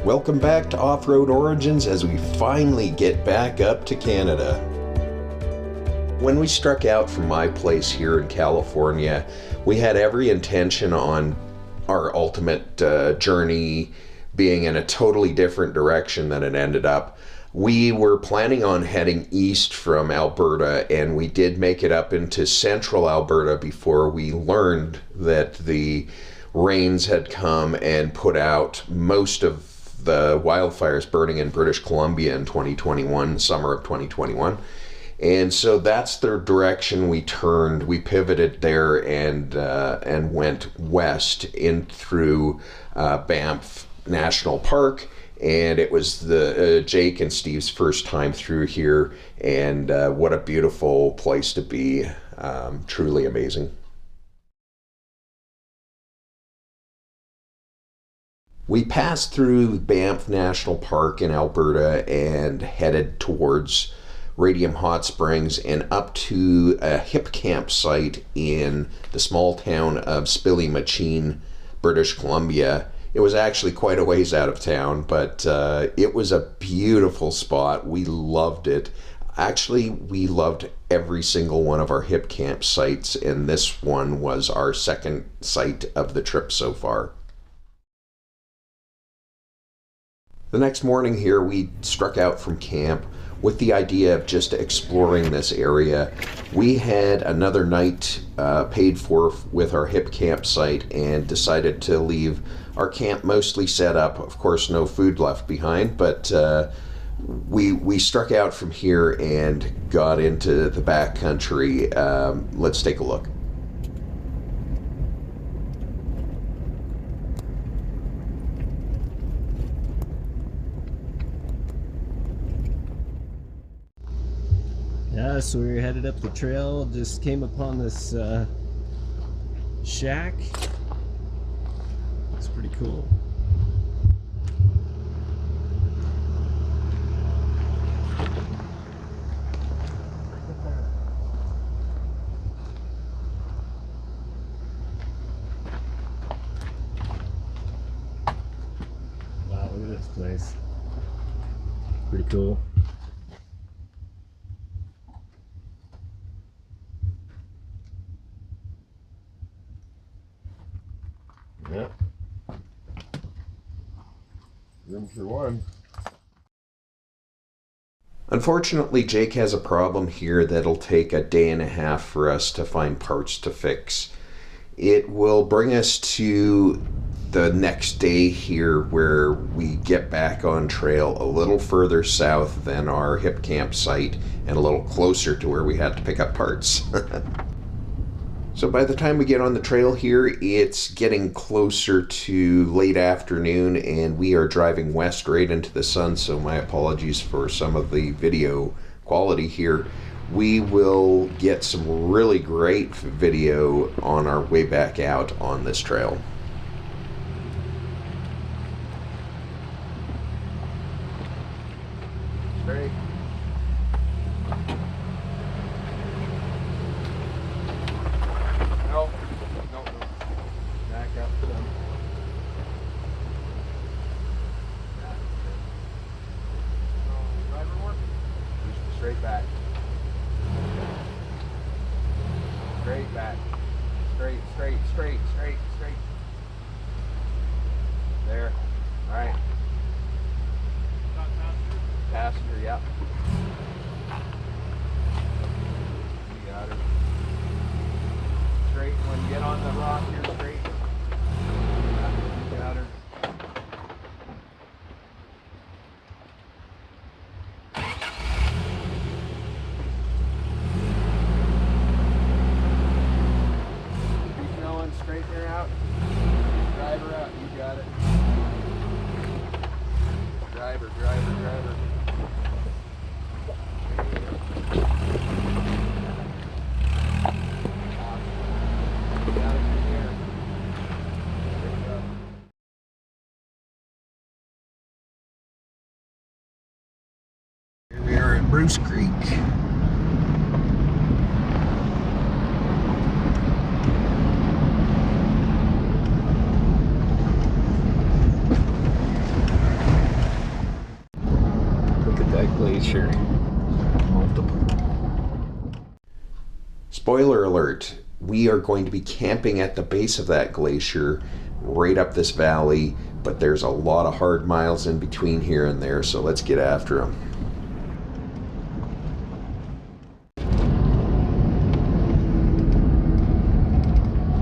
Welcome back to Off-Road Origins as we finally get back up to Canada. When we struck out from my place here in California, we had every intention on our ultimate journey being in a totally different direction than it ended up. We were planning on heading east from Alberta, and we did make it up into central Alberta before we learned that the rains had come and put out most of the wildfires burning in British Columbia in 2021, summer of 2021. And so that's the direction we turned. We pivoted there and went west in through Banff National Park. And it was the Jake and Steve's first time through here, and what a beautiful place to be. Truly amazing. We passed through Banff National Park in Alberta and headed towards Radium Hot Springs and up to a hip campsite in the small town of Spilly-Machine, British Columbia. It was actually quite a ways out of town, but it was a beautiful spot. We loved it. Actually, we loved every single one of our hip campsites, and this one was our second site of the trip so far. The next morning here, we struck out from camp with the idea of just exploring this area. We had another night paid for with our hip campsite and decided to leave our camp mostly set up. Of course, no food left behind, but we struck out from here and got into the back country. Let's take a look. Yeah, so we were headed up the trail, just came upon this shack. It's pretty cool. Wow, look at this place. Pretty cool. Yep. Room for one. Unfortunately, Jake has a problem here that'll take a day and a half for us to find parts to fix. It will bring us to the next day here where we get back on trail a little further south than our hip campsite and a little closer to where we had to pick up parts. So by the time we get on the trail here, it's getting closer to late afternoon and we are driving west right into the sun, so my apologies for some of the video quality here. We will get some really great video on our way back out on this trail. Straight. No. Back up some. Driver work? Just straight back. Straight back. Straight. There. All right. Passenger, yep. You got her. Straight. When you get on the rock here, straight. You got her. Keep going, straighten her out. Drive her out, you got it. Driver. Here we are in Bruce Creek. glacier. Multiple. Spoiler alert, we are going to be camping at the base of that glacier right up this valley, but there's a lot of hard miles in between here and there, so let's get after them.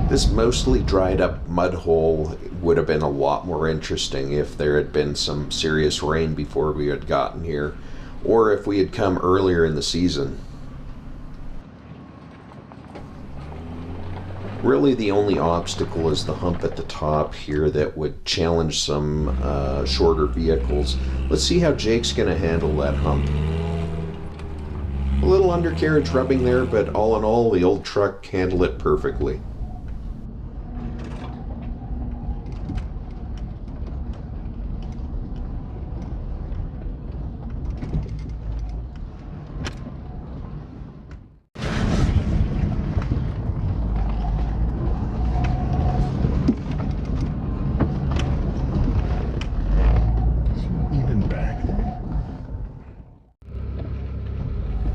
This mostly dried up mud hole would have been a lot more interesting if there had been some serious rain before we had gotten here, or if we had come earlier in the season. Really the only obstacle is the hump at the top here that would challenge some shorter vehicles. Let's see how Jake's going to handle that hump. A little undercarriage rubbing there, but all in all, the old truck handled it perfectly.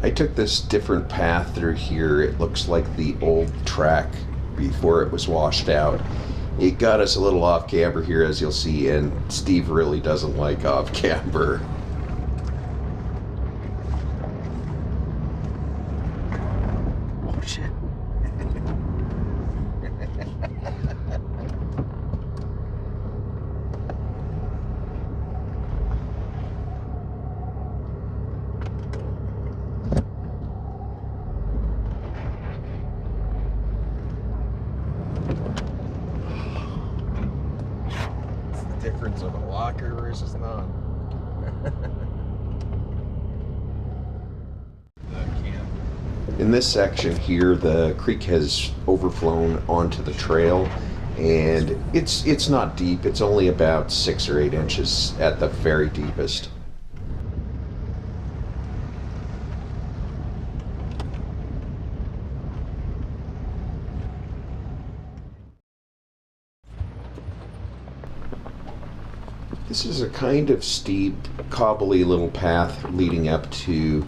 I took this different path through here. It looks like the old track before it was washed out. It got us a little off camber here, as you'll see, and Steve really doesn't like off camber. Oh shit. Difference of a locker versus none. In this section here, the creek has overflown onto the trail, and it's not deep. It's only about 6 or 8 inches at the very deepest. This is a kind of steep, cobbly little path leading up to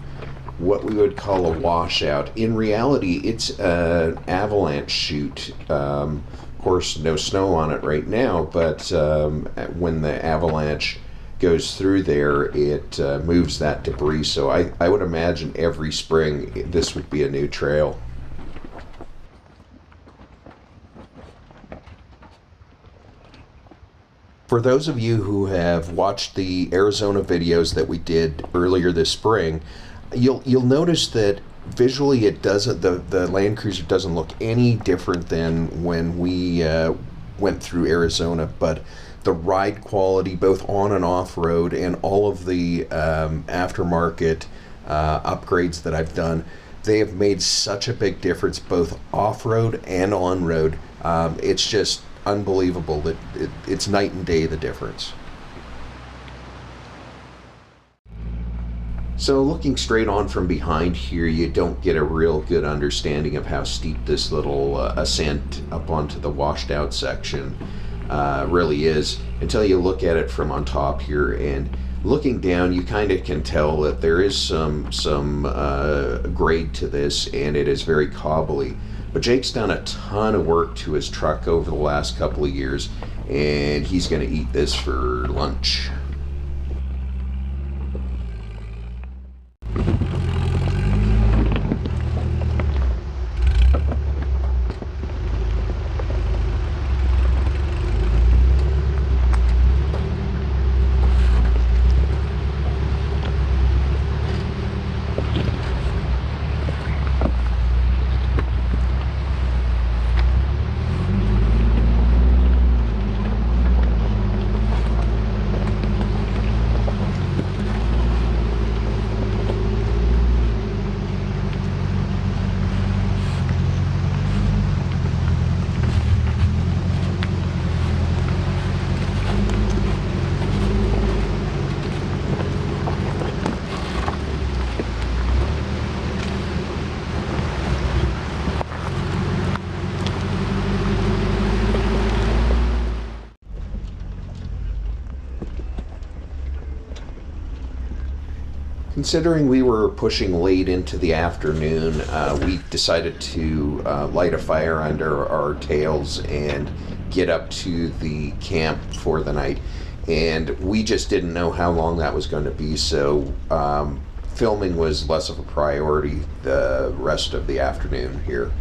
what we would call a washout. In reality, it's an avalanche chute. Of course, no snow on it right now, but when the avalanche goes through there, it moves that debris. So I would imagine every spring this would be a new trail. For those of you who have watched the Arizona videos that we did earlier this spring, you'll notice that visually it doesn't, the Land Cruiser doesn't look any different than when we went through Arizona, but the ride quality both on and off road and all of the aftermarket upgrades that I've done, they have made such a big difference both off-road and on-road. It's just unbelievable that it's night and day, the difference. So looking straight on from behind here, you don't get a real good understanding of how steep this little ascent up onto the washed out section really is until you look at it from on top here. And looking down, you kind of can tell that there is some grade to this, and it is very cobbly. But Jake's done a ton of work to his truck over the last couple of years, and he's going to eat this for lunch. Considering we were pushing late into the afternoon, we decided to light a fire under our tails and get up to the camp for the night. And we just didn't know how long that was going to be, so filming was less of a priority the rest of the afternoon here.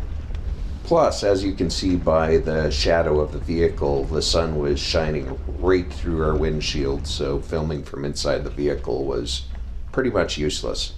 Plus, as you can see by the shadow of the vehicle, the sun was shining right through our windshield, so filming from inside the vehicle was pretty much useless.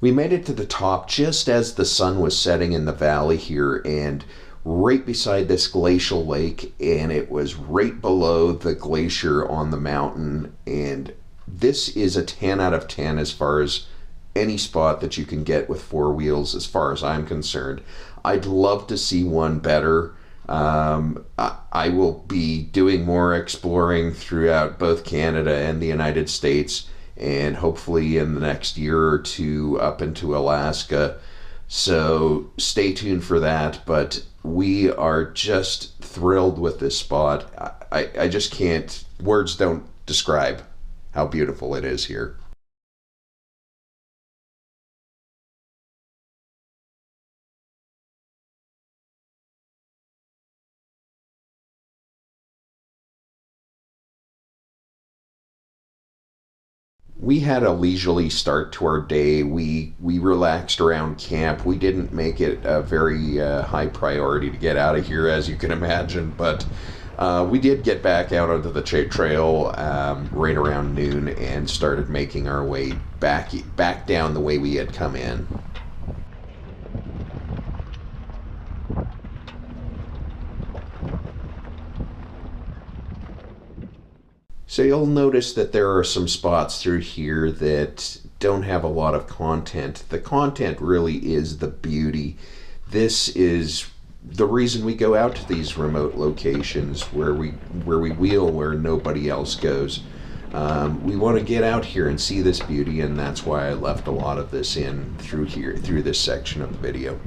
We made it to the top just as the sun was setting in the valley here, and right beside this glacial lake, and it was right below the glacier on the mountain. And this is a 10 out of 10 as far as any spot that you can get with four wheels, as far as I'm concerned. I'd love to see one better. I will be doing more exploring throughout both Canada and the United States, and hopefully in the next year or two up into Alaska. So stay tuned for that, but we are just thrilled with this spot. I just can't, words don't describe how beautiful it is here. We had a leisurely start to our day. We relaxed around camp. We didn't make it a very high priority to get out of here, as you can imagine, but we did get back out onto the trail right around noon and started making our way back down the way we had come in. So you'll notice that there are some spots through here that don't have a lot of content. The content really is the beauty. This is the reason we go out to these remote locations where we wheel where nobody else goes. We want to get out here and see this beauty, and that's why I left a lot of this in through here, through this section of the video.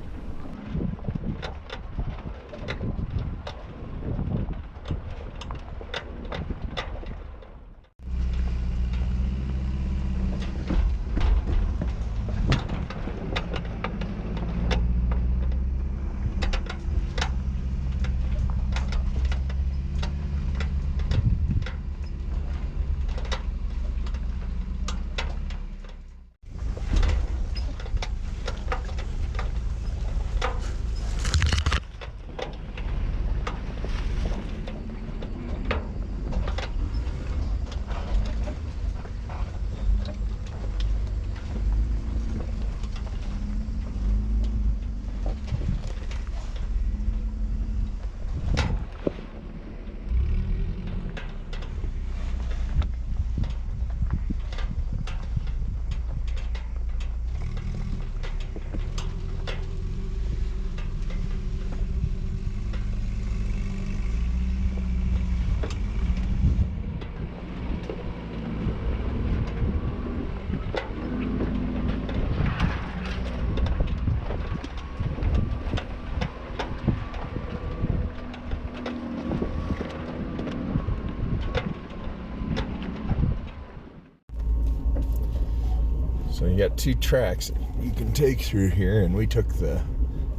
So you got two tracks that you can take through here, and we took the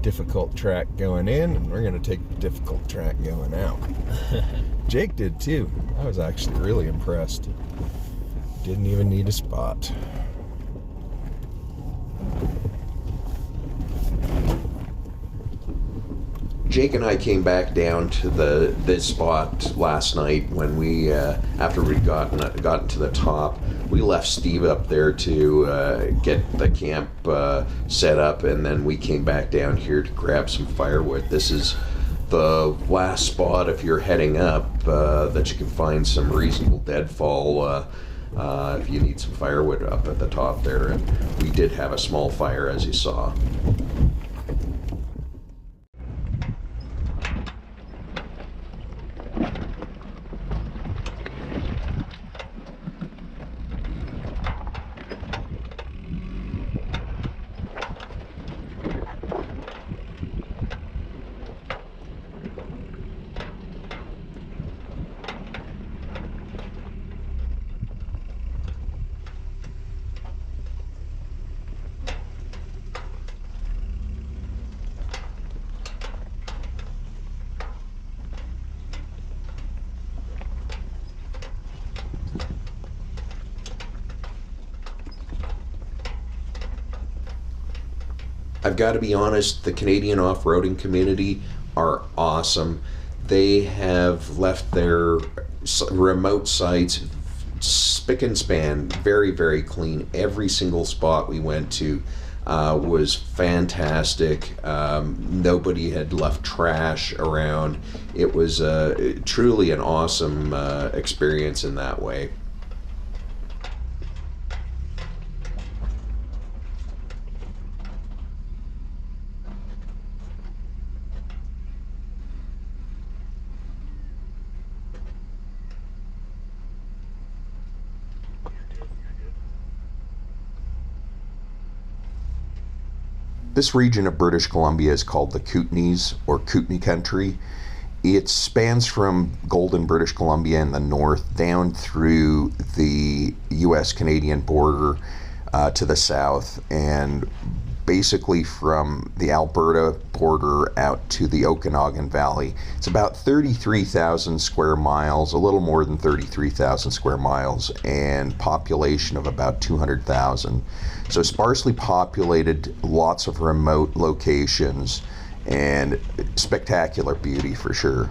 difficult track going in, and we're going to take the difficult track going out. Jake did too. I was actually really impressed. Didn't even need a spot. Jake and I came back down to this spot last night when we, after we'd gotten to the top. We left Steve up there to get the camp set up, and then we came back down here to grab some firewood. This is the last spot, if you're heading up, that you can find some reasonable deadfall if you need some firewood up at the top there. And we did have a small fire, as you saw. I've got to be honest, the Canadian off-roading community are awesome. They have left their remote sites spick and span, very, very clean. Every single spot we went to was fantastic. Nobody had left trash around. It was truly an awesome experience in that way. This region of British Columbia is called the Kootenays, or Kootenay country. It spans from Golden, British Columbia in the north down through the US-Canadian border to the south, and basically from the Alberta border out to the Okanagan Valley. It's about 33,000 square miles, a little more than 33,000 square miles, and population of about 200,000. So sparsely populated, lots of remote locations, and spectacular beauty for sure.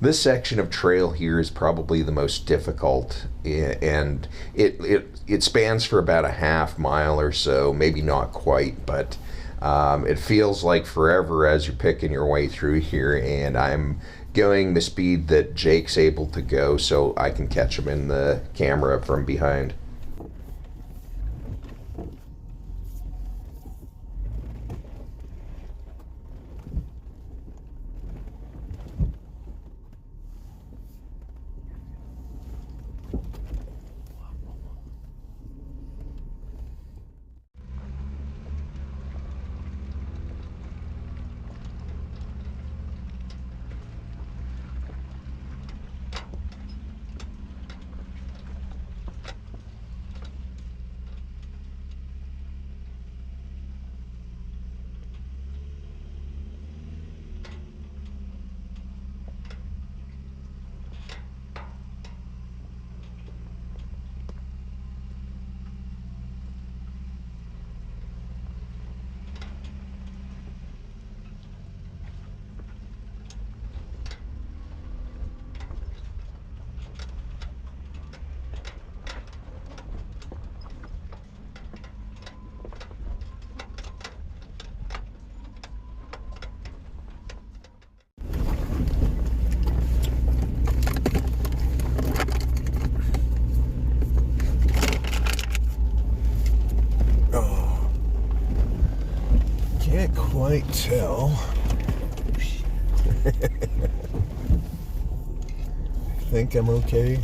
This section of trail here is probably the most difficult, and it spans for about a half mile or so, maybe not quite, but it feels like forever as you're picking your way through here, and I'm going the speed that Jake's able to go so I can catch him in the camera from behind. Can't quite tell. I think I'm okay.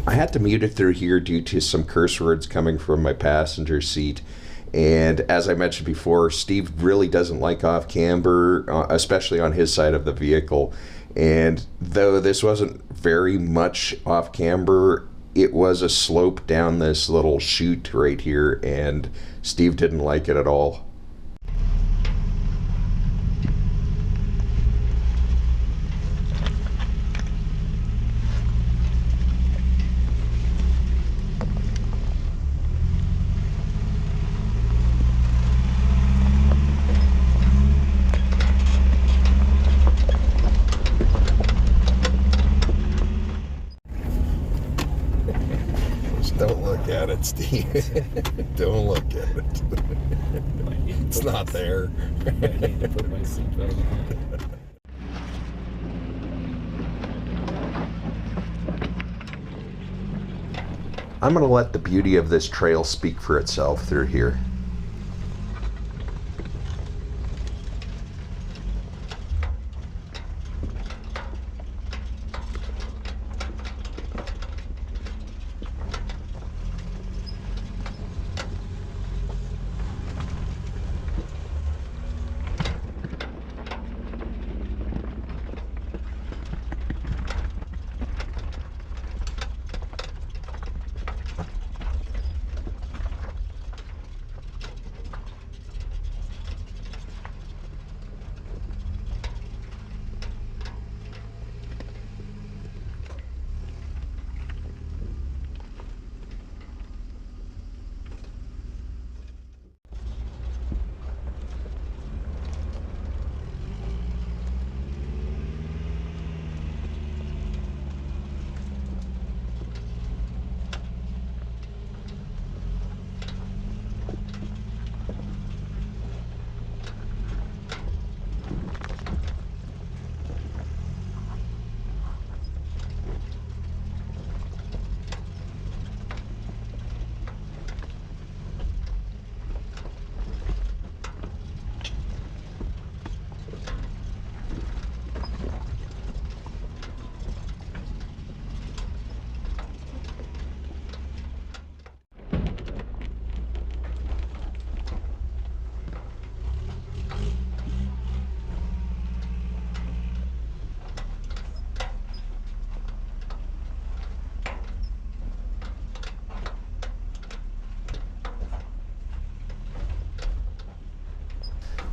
I had to mute it through here due to some curse words coming from my passenger seat. And as I mentioned before, Steve really doesn't like off camber, especially on his side of the vehicle. And though this wasn't very much off camber, it was a slope down this little chute right here, and Steve didn't like it at all. Don't look at it, Steve. Don't look at it. It's not there. I need to put my seatbelt on. I'm going to let the beauty of this trail speak for itself through here.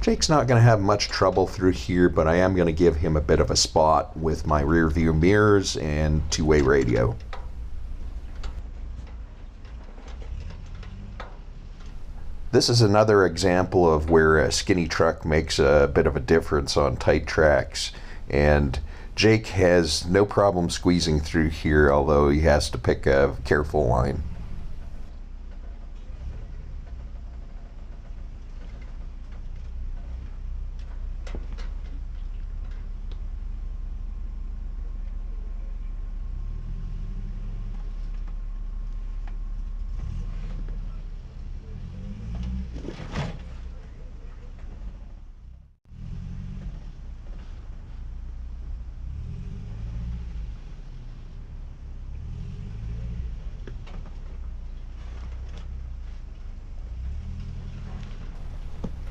Jake's not going to have much trouble through here, but I am going to give him a bit of a spot with my rear view mirrors and two-way radio. This is another example of where a skinny truck makes a bit of a difference on tight tracks, and Jake has no problem squeezing through here, although he has to pick a careful line.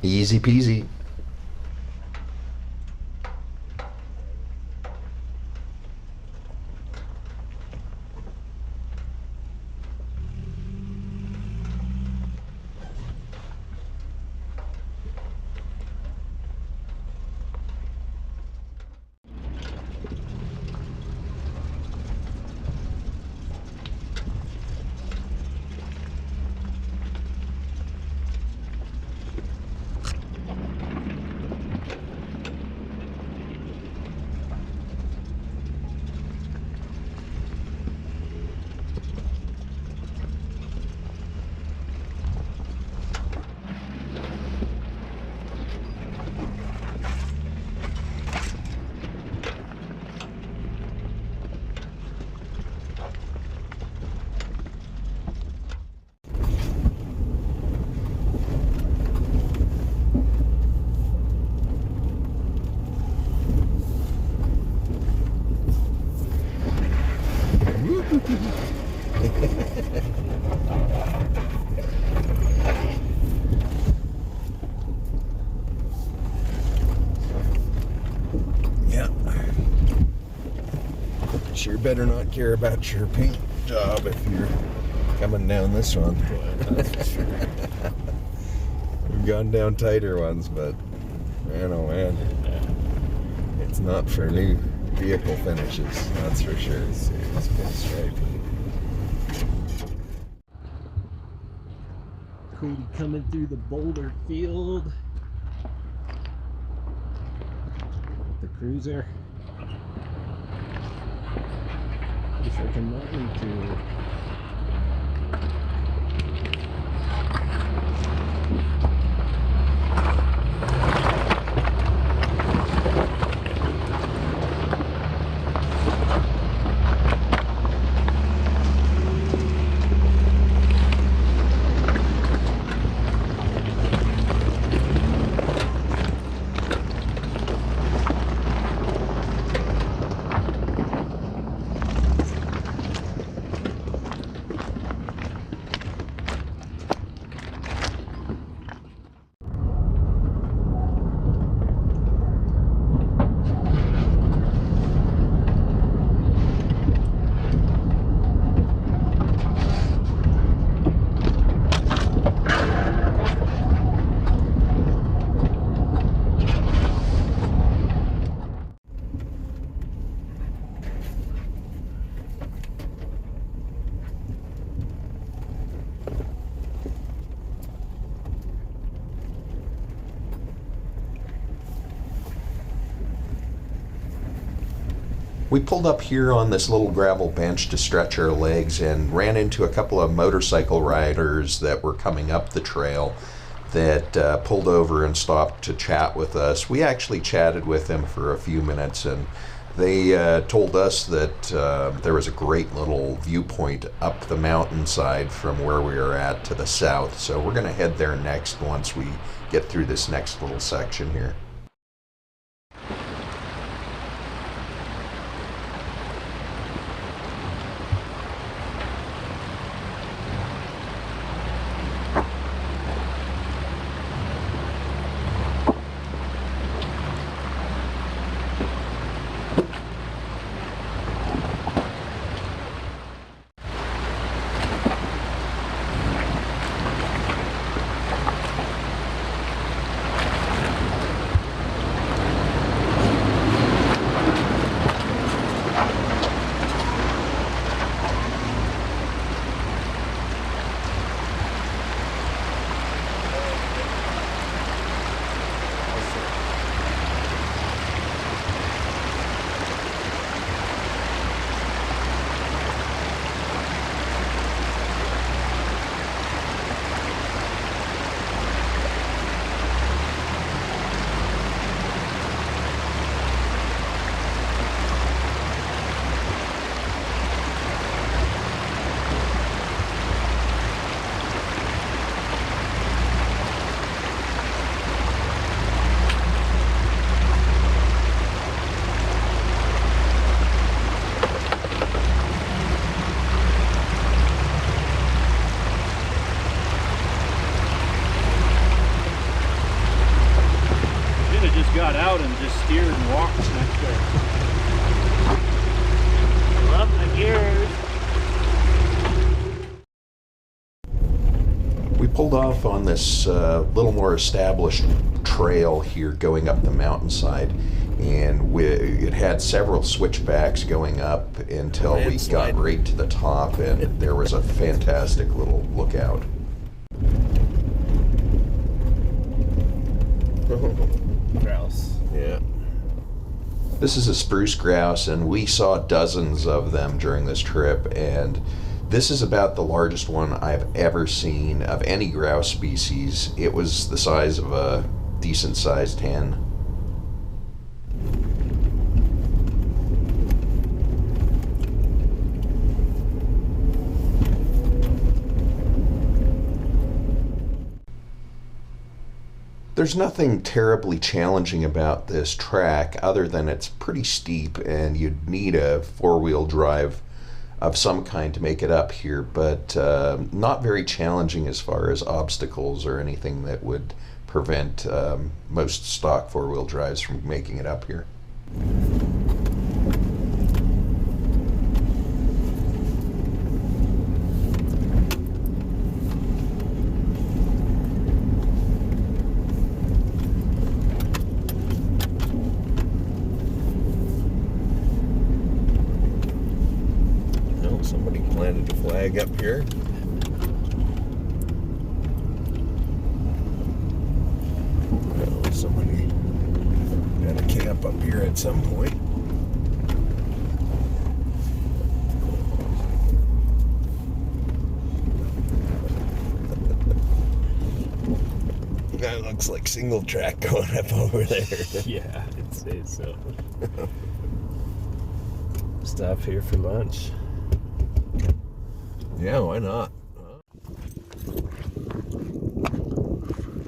Easy peasy. Yeah. Sure better not care about your paint job if you're coming down this one. We've gone down tighter ones, but man, oh man, it's not for new vehicle finishes, that's for sure. Serious pinstripe. Cody coming through the boulder field. The cruiser. Wish I can mine too. We pulled up here on this little gravel bench to stretch our legs and ran into a couple of motorcycle riders that were coming up the trail that pulled over and stopped to chat with us. We actually chatted with them for a few minutes, and they told us that there was a great little viewpoint up the mountainside from where we are at to the south. So we're going to head there next once we get through this next little section here. and just steered and walked next day. Love the gears. We pulled off on this little more established trail here going up the mountainside, and it had several switchbacks going up until we got right to the top, and there was a fantastic little lookout. Grouse. Yeah. This is a spruce grouse, and we saw dozens of them during this trip, and this is about the largest one I've ever seen of any grouse species. It was the size of a decent sized hen. There's nothing terribly challenging about this track other than it's pretty steep and you'd need a four-wheel drive of some kind to make it up here, but not very challenging as far as obstacles or anything that would prevent most stock four-wheel drives from making it up here. Somebody planted a flag up here. Oh, somebody had a camp up here at some point. That looks like single track going up over there. Yeah, I'd say so. Stop here for lunch. Yeah, why not?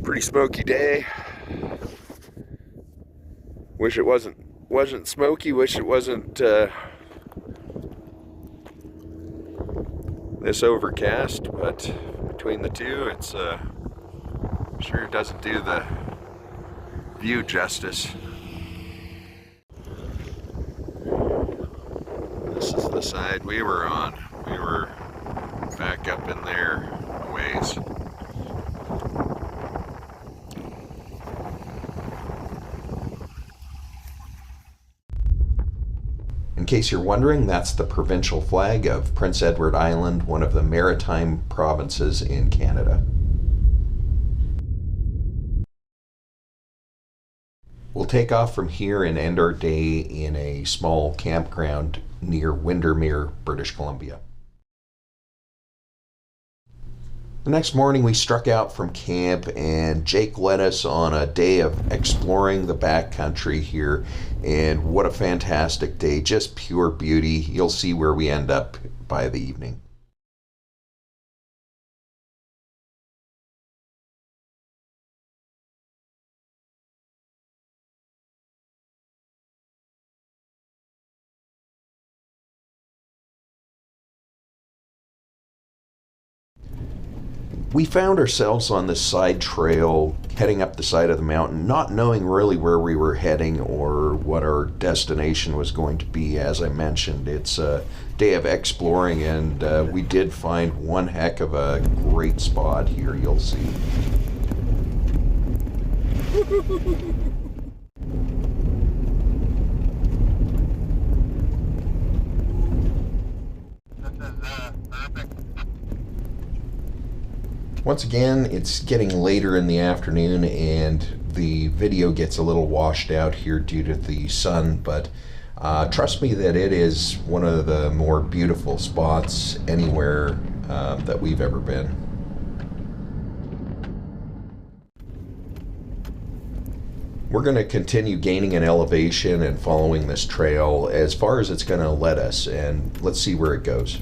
Pretty smoky day. Wish it wasn't smoky. Wish it wasn't this overcast. But between the two, it's sure doesn't do the view justice. This is the side we were on. We were back up in there a ways. In case you're wondering, that's the provincial flag of Prince Edward Island, one of the maritime provinces in Canada. We'll take off from here and end our day in a small campground near Windermere, British Columbia. The next morning we struck out from camp, and Jake led us on a day of exploring the backcountry here, and what a fantastic day, just pure beauty. You'll see where we end up by the evening. We found ourselves on this side trail heading up the side of the mountain, not knowing really where we were heading or what our destination was going to be. As I mentioned, it's a day of exploring, and we did find one heck of a great spot here, you'll see. Once again, it's getting later in the afternoon and the video gets a little washed out here due to the sun, but trust me that it is one of the more beautiful spots anywhere that we've ever been. We're going to continue gaining an elevation and following this trail as far as it's going to let us, and let's see where it goes.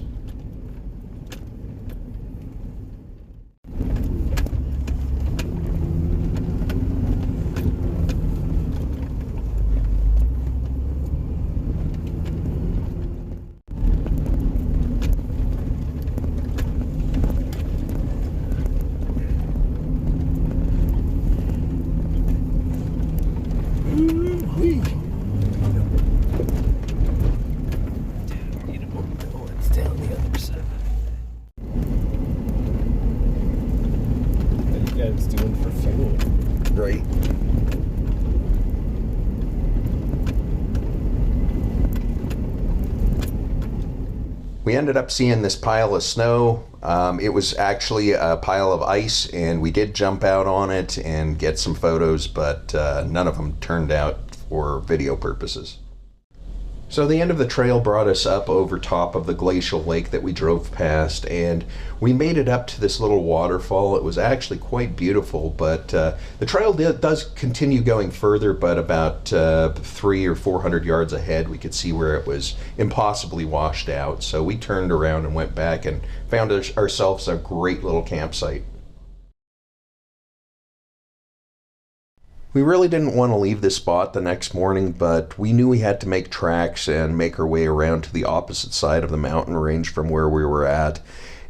We ended up seeing this pile of snow. It was actually a pile of ice, and we did jump out on it and get some photos, but none of them turned out for video purposes. So the end of the trail brought us up over top of the glacial lake that we drove past, and we made it up to this little waterfall. It was actually quite beautiful, but the trail does continue going further, but about 300 or 400 yards ahead we could see where it was impossibly washed out. So we turned around and went back and found ourselves a great little campsite. We really didn't want to leave this spot the next morning, but we knew we had to make tracks and make our way around to the opposite side of the mountain range from where we were at.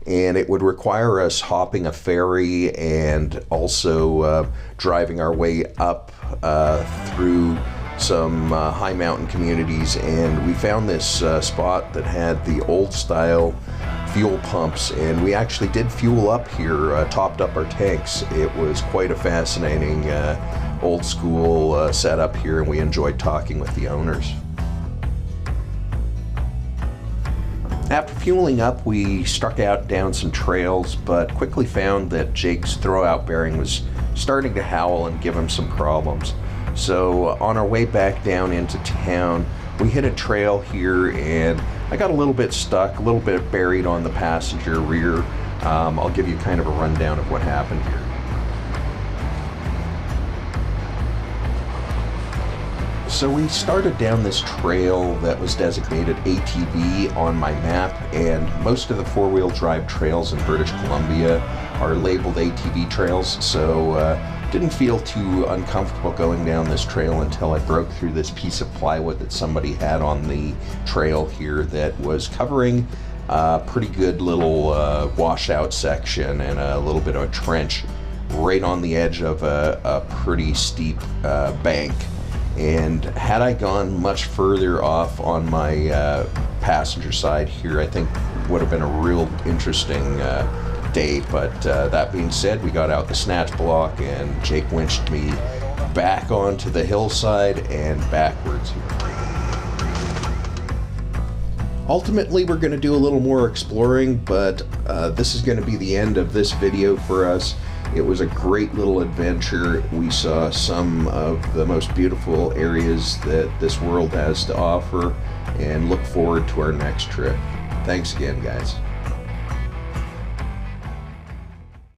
And it would require us hopping a ferry and also driving our way up through some high mountain communities. And we found this spot that had the old style fuel pumps, and we actually did fuel up here, topped up our tanks. It was quite a fascinating old school setup here, and we enjoyed talking with the owners. After fueling up, we struck out down some trails, but quickly found that Jake's throwout bearing was starting to howl and give him some problems. So on our way back down into town, we hit a trail here, and I got a little bit stuck, a little bit buried on the passenger rear. I'll give you kind of a rundown of what happened here. So we started down this trail that was designated ATV on my map, and most of the four-wheel drive trails in British Columbia are labeled ATV trails, so didn't feel too uncomfortable going down this trail until I broke through this piece of plywood that somebody had on the trail here that was covering a pretty good little washout section and a little bit of a trench right on the edge of a pretty steep bank. And had I gone much further off on my passenger side here, I think would have been a real interesting day. But that being said, we got out the snatch block and Jake winched me back onto the hillside and backwards here. Ultimately, we're going to do a little more exploring, but this is going to be the end of this video for us. It was a great little adventure. We saw some of the most beautiful areas that this world has to offer, and look forward to our next trip. Thanks again, guys.